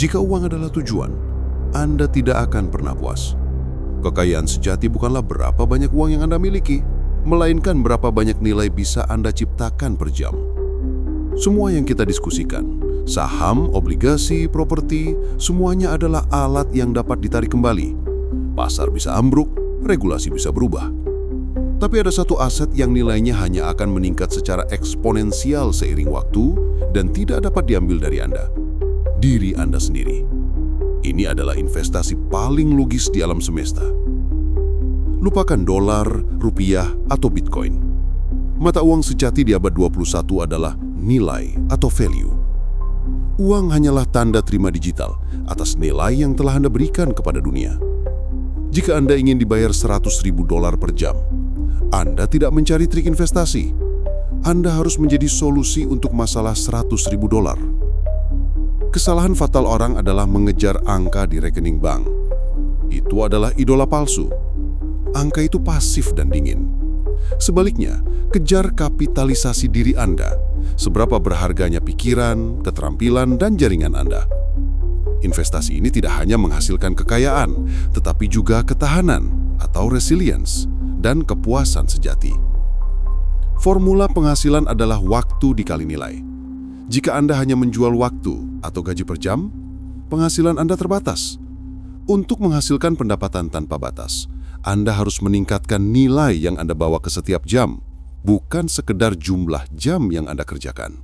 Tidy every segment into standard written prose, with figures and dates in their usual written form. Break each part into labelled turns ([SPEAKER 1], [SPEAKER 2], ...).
[SPEAKER 1] Jika uang adalah tujuan, Anda tidak akan pernah puas. Kekayaan sejati bukanlah berapa banyak uang yang Anda miliki, melainkan berapa banyak nilai bisa Anda ciptakan per jam. Semua yang kita diskusikan, saham, obligasi, properti, semuanya adalah alat yang dapat ditarik kembali. Pasar bisa ambruk, regulasi bisa berubah. Tapi ada satu aset yang nilainya hanya akan meningkat secara eksponensial seiring waktu dan tidak dapat diambil dari Anda. Diri Anda sendiri. Ini adalah investasi paling logis di alam semesta. Lupakan dolar, rupiah, atau Bitcoin. Mata uang sejati di abad 21 adalah nilai atau value. Uang hanyalah tanda terima digital atas nilai yang telah Anda berikan kepada dunia. Jika Anda ingin dibayar $100.000 per jam, Anda tidak mencari trik investasi. Anda harus menjadi solusi untuk masalah $100.000. Kesalahan fatal orang adalah mengejar angka di rekening bank. Itu adalah idola palsu. Angka itu pasif dan dingin. Sebaliknya, kejar kapitalisasi diri Anda. Seberapa berharganya pikiran, keterampilan, dan jaringan Anda. Investasi ini tidak hanya menghasilkan kekayaan, tetapi juga ketahanan atau resilience dan kepuasan sejati. Formula penghasilan adalah waktu dikali nilai. Jika Anda hanya menjual waktu atau gaji per jam, penghasilan Anda terbatas. Untuk menghasilkan pendapatan tanpa batas, Anda harus meningkatkan nilai yang Anda bawa ke setiap jam, bukan sekedar jumlah jam yang Anda kerjakan.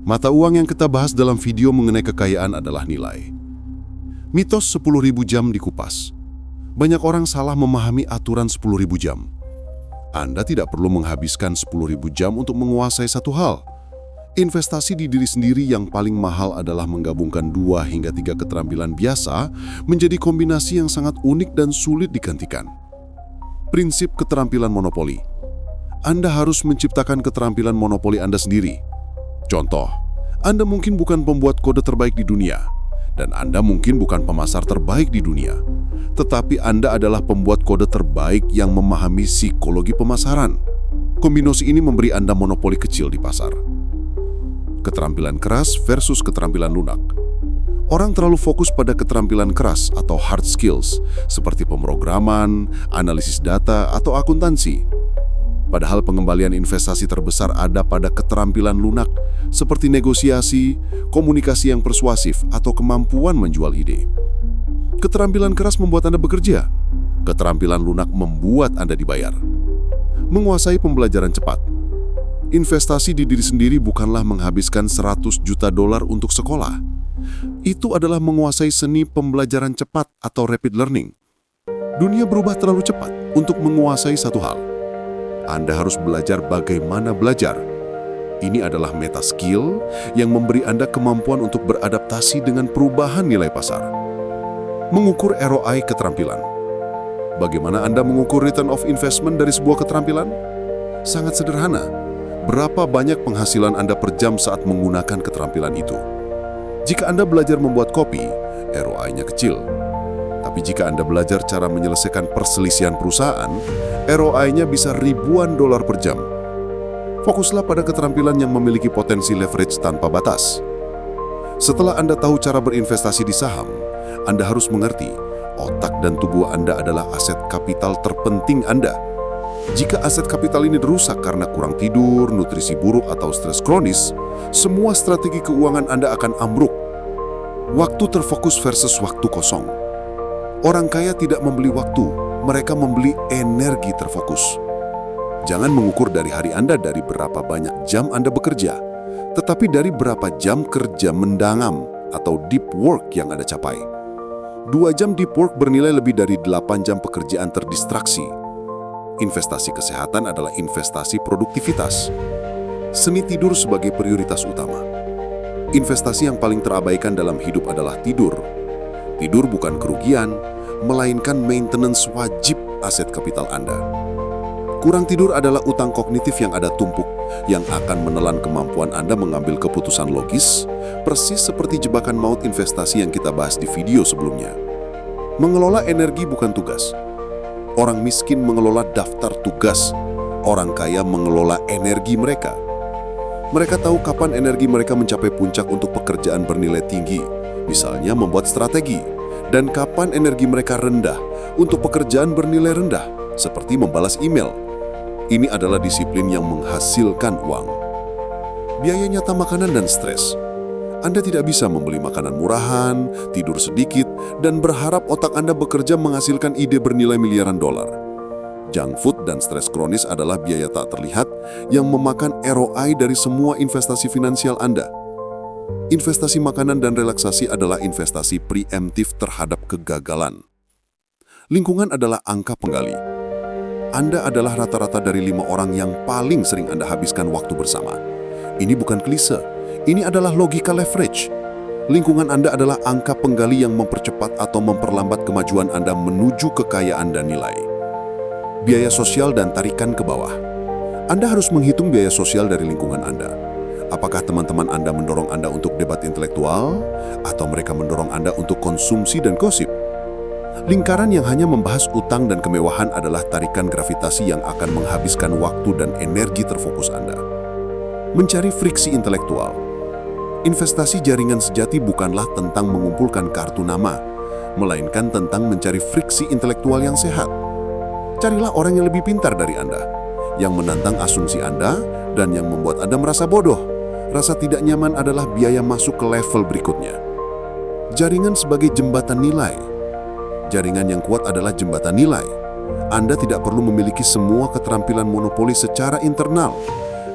[SPEAKER 1] Mata uang yang kita bahas dalam video mengenai kekayaan adalah nilai. Mitos 10.000 jam dikupas. Banyak orang salah memahami aturan 10.000 jam. Anda tidak perlu menghabiskan 10.000 jam untuk menguasai satu hal. Investasi di diri sendiri yang paling mahal adalah menggabungkan 2 hingga 3 keterampilan biasa menjadi kombinasi yang sangat unik dan sulit digantikan. Prinsip keterampilan monopoli. Anda harus menciptakan keterampilan monopoli Anda sendiri. Contoh, Anda mungkin bukan pembuat kode terbaik di dunia, dan Anda mungkin bukan pemasar terbaik di dunia, tetapi Anda adalah pembuat kode terbaik yang memahami psikologi pemasaran. Kombinasi ini memberi Anda monopoli kecil di pasar. Keterampilan keras versus keterampilan lunak. Orang terlalu fokus pada keterampilan keras atau hard skills, seperti pemrograman, analisis data, atau akuntansi. Padahal pengembalian investasi terbesar ada pada keterampilan lunak, seperti negosiasi, komunikasi yang persuasif, atau kemampuan menjual ide. Keterampilan keras membuat Anda bekerja. Keterampilan lunak membuat Anda dibayar. Menguasai pembelajaran cepat. Investasi di diri sendiri bukanlah menghabiskan $100 juta untuk sekolah. Itu adalah menguasai seni pembelajaran cepat atau rapid learning. Dunia berubah terlalu cepat untuk menguasai satu hal. Anda harus belajar bagaimana belajar. Ini adalah meta skill yang memberi Anda kemampuan untuk beradaptasi dengan perubahan nilai pasar. Mengukur ROI keterampilan. Bagaimana Anda mengukur return of investment dari sebuah keterampilan? Sangat sederhana. Berapa banyak penghasilan Anda per jam saat menggunakan keterampilan itu? Jika Anda belajar membuat kopi, ROI-nya kecil. Tapi jika Anda belajar cara menyelesaikan perselisihan perusahaan, ROI-nya bisa ribuan dolar per jam. Fokuslah pada keterampilan yang memiliki potensi leverage tanpa batas. Setelah Anda tahu cara berinvestasi di saham, Anda harus mengerti otak dan tubuh Anda adalah aset kapital terpenting Anda. Jika aset kapital ini dirusak karena kurang tidur, nutrisi buruk, atau stres kronis, semua strategi keuangan Anda akan ambruk. Waktu terfokus versus waktu kosong. Orang kaya tidak membeli waktu, mereka membeli energi terfokus. Jangan mengukur dari hari Anda dari berapa banyak jam Anda bekerja, tetapi dari berapa jam kerja mendalam atau deep work yang Anda capai. 2 jam deep work bernilai lebih dari 8 jam pekerjaan terdistraksi. Investasi kesehatan adalah investasi produktivitas. Seni tidur sebagai prioritas utama. Investasi yang paling terabaikan dalam hidup adalah tidur. Tidur bukan kerugian, melainkan maintenance wajib aset kapital Anda. Kurang tidur adalah utang kognitif yang Anda tumpuk, yang akan menelan kemampuan Anda mengambil keputusan logis, persis seperti jebakan maut investasi yang kita bahas di video sebelumnya. Mengelola energi bukan tugas. Orang miskin mengelola daftar tugas. Orang kaya mengelola energi mereka. Mereka tahu kapan energi mereka mencapai puncak untuk pekerjaan bernilai tinggi misalnya membuat strategi, dan kapan energi mereka rendah untuk pekerjaan bernilai rendah, seperti membalas email. Ini adalah disiplin yang menghasilkan uang. Biaya nyata makanan dan stres. Anda tidak bisa membeli makanan murahan, tidur sedikit, dan berharap otak Anda bekerja menghasilkan ide bernilai miliaran dolar. Junk food dan stres kronis adalah biaya tak terlihat yang memakan ROI dari semua investasi finansial Anda. Investasi makanan dan relaksasi adalah investasi preemptif terhadap kegagalan. Lingkungan adalah angka penggali. Anda adalah rata-rata dari 5 orang yang paling sering Anda habiskan waktu bersama. Ini bukan klise, ini adalah logika leverage. Lingkungan Anda adalah angka penggali yang mempercepat atau memperlambat kemajuan Anda menuju kekayaan dan nilai. Biaya sosial dan tarikan ke bawah. Anda harus menghitung biaya sosial dari lingkungan Anda. Apakah teman-teman Anda mendorong Anda untuk debat intelektual, atau mereka mendorong Anda untuk konsumsi dan gosip? Lingkaran yang hanya membahas utang dan kemewahan adalah tarikan gravitasi yang akan menghabiskan waktu dan energi terfokus Anda. Mencari friksi intelektual. Investasi jaringan sejati bukanlah tentang mengumpulkan kartu nama, melainkan tentang mencari friksi intelektual yang sehat. Carilah orang yang lebih pintar dari Anda, yang menantang asumsi Anda, dan yang membuat Anda merasa bodoh. Rasa tidak nyaman adalah biaya masuk ke level berikutnya. Jaringan sebagai jembatan nilai. Jaringan yang kuat adalah jembatan nilai. Anda tidak perlu memiliki semua keterampilan monopoli secara internal.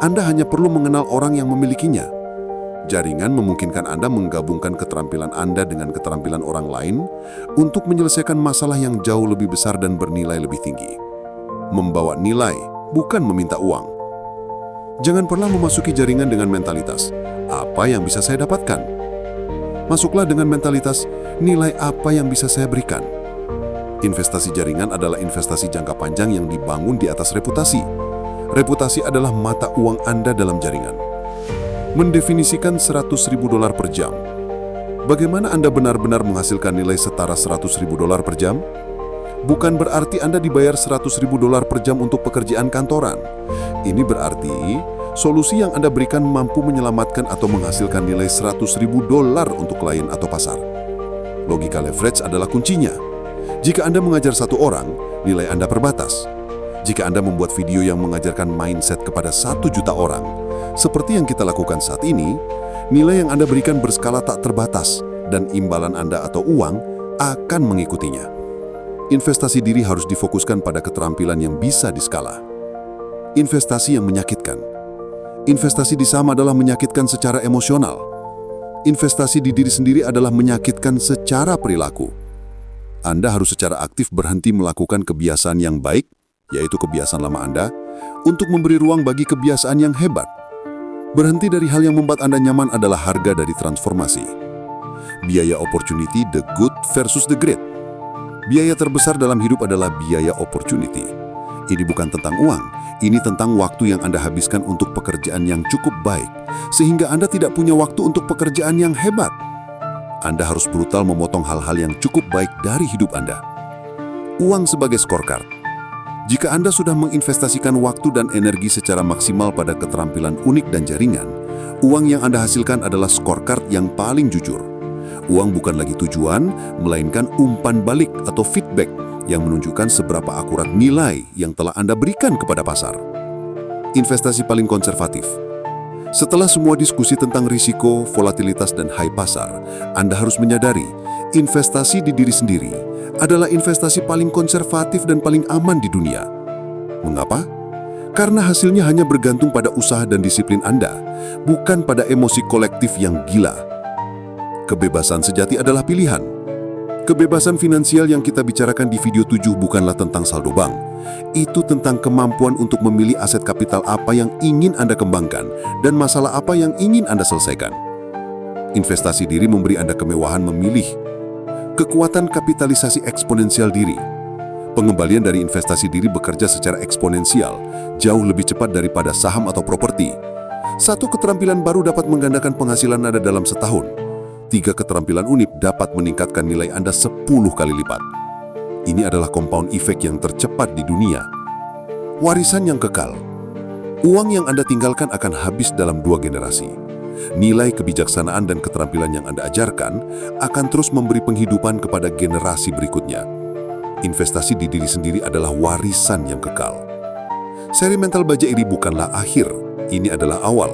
[SPEAKER 1] Anda hanya perlu mengenal orang yang memilikinya. Jaringan memungkinkan Anda menggabungkan keterampilan Anda dengan keterampilan orang lain untuk menyelesaikan masalah yang jauh lebih besar dan bernilai lebih tinggi. Membawa nilai, bukan meminta uang. Jangan pernah memasuki jaringan dengan mentalitas, apa yang bisa saya dapatkan? Masuklah dengan mentalitas, nilai apa yang bisa saya berikan? Investasi jaringan adalah investasi jangka panjang yang dibangun di atas reputasi. Reputasi adalah mata uang Anda dalam jaringan. Mendefinisikan $100.000 per jam. Bagaimana Anda benar-benar menghasilkan nilai setara $100.000 per jam? Bukan berarti Anda dibayar $100.000 per jam untuk pekerjaan kantoran. Ini berarti solusi yang Anda berikan mampu menyelamatkan atau menghasilkan nilai $100.000 untuk klien atau pasar. Logika leverage adalah kuncinya. Jika Anda mengajar 1 orang, nilai Anda terbatas. Jika Anda membuat video yang mengajarkan mindset kepada 1 juta orang, seperti yang kita lakukan saat ini, nilai yang Anda berikan berskala tak terbatas dan imbalan Anda atau uang akan mengikutinya. Investasi diri harus difokuskan pada keterampilan yang bisa diskala. Investasi yang menyakitkan. Investasi di saham adalah menyakitkan secara emosional. Investasi di diri sendiri adalah menyakitkan secara perilaku. Anda harus secara aktif berhenti melakukan kebiasaan yang baik, yaitu kebiasaan lama Anda, untuk memberi ruang bagi kebiasaan yang hebat. Berhenti dari hal yang membuat Anda nyaman adalah harga dari transformasi. Biaya opportunity, the good versus the great. Biaya terbesar dalam hidup adalah biaya opportunity. Ini bukan tentang uang, ini tentang waktu yang Anda habiskan untuk pekerjaan yang cukup baik, sehingga Anda tidak punya waktu untuk pekerjaan yang hebat. Anda harus brutal memotong hal-hal yang cukup baik dari hidup Anda. Uang sebagai scorecard. Jika Anda sudah menginvestasikan waktu dan energi secara maksimal pada keterampilan unik dan jaringan, uang yang Anda hasilkan adalah scorecard yang paling jujur. Uang bukan lagi tujuan, melainkan umpan balik atau feedback yang menunjukkan seberapa akurat nilai yang telah Anda berikan kepada pasar. Investasi paling konservatif. Setelah semua diskusi tentang risiko, volatilitas, dan high pasar, Anda harus menyadari investasi di diri sendiri adalah investasi paling konservatif dan paling aman di dunia. Mengapa? Karena hasilnya hanya bergantung pada usaha dan disiplin Anda, bukan pada emosi kolektif yang gila. Kebebasan sejati adalah pilihan. Kebebasan finansial yang kita bicarakan di video 7 bukanlah tentang saldo bank. Itu tentang kemampuan untuk memilih aset kapital apa yang ingin Anda kembangkan dan masalah apa yang ingin Anda selesaikan. Investasi diri memberi Anda kemewahan memilih. Kekuatan kapitalisasi eksponensial diri. Pengembalian dari investasi diri bekerja secara eksponensial, jauh lebih cepat daripada saham atau properti. 1 keterampilan baru dapat menggandakan penghasilan Anda dalam setahun. 3 keterampilan unik dapat meningkatkan nilai Anda 10 kali lipat. Ini adalah compound effect yang tercepat di dunia. Warisan yang kekal. Uang yang Anda tinggalkan akan habis dalam 2 generasi. Nilai kebijaksanaan dan keterampilan yang Anda ajarkan akan terus memberi penghidupan kepada generasi berikutnya. Investasi di diri sendiri adalah warisan yang kekal. Seri Mental Baja Iri bukanlah akhir, ini adalah awal.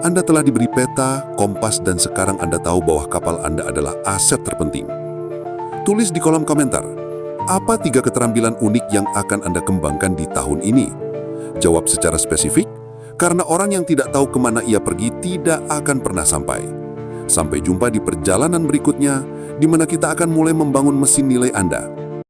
[SPEAKER 1] Anda telah diberi peta, kompas, dan sekarang Anda tahu bahwa kapal Anda adalah aset terpenting. Tulis di kolom komentar, apa 3 keterampilan unik yang akan Anda kembangkan di tahun ini? Jawab secara spesifik, karena orang yang tidak tahu kemana ia pergi tidak akan pernah sampai. Sampai jumpa di perjalanan berikutnya, di mana kita akan mulai membangun mesin nilai Anda.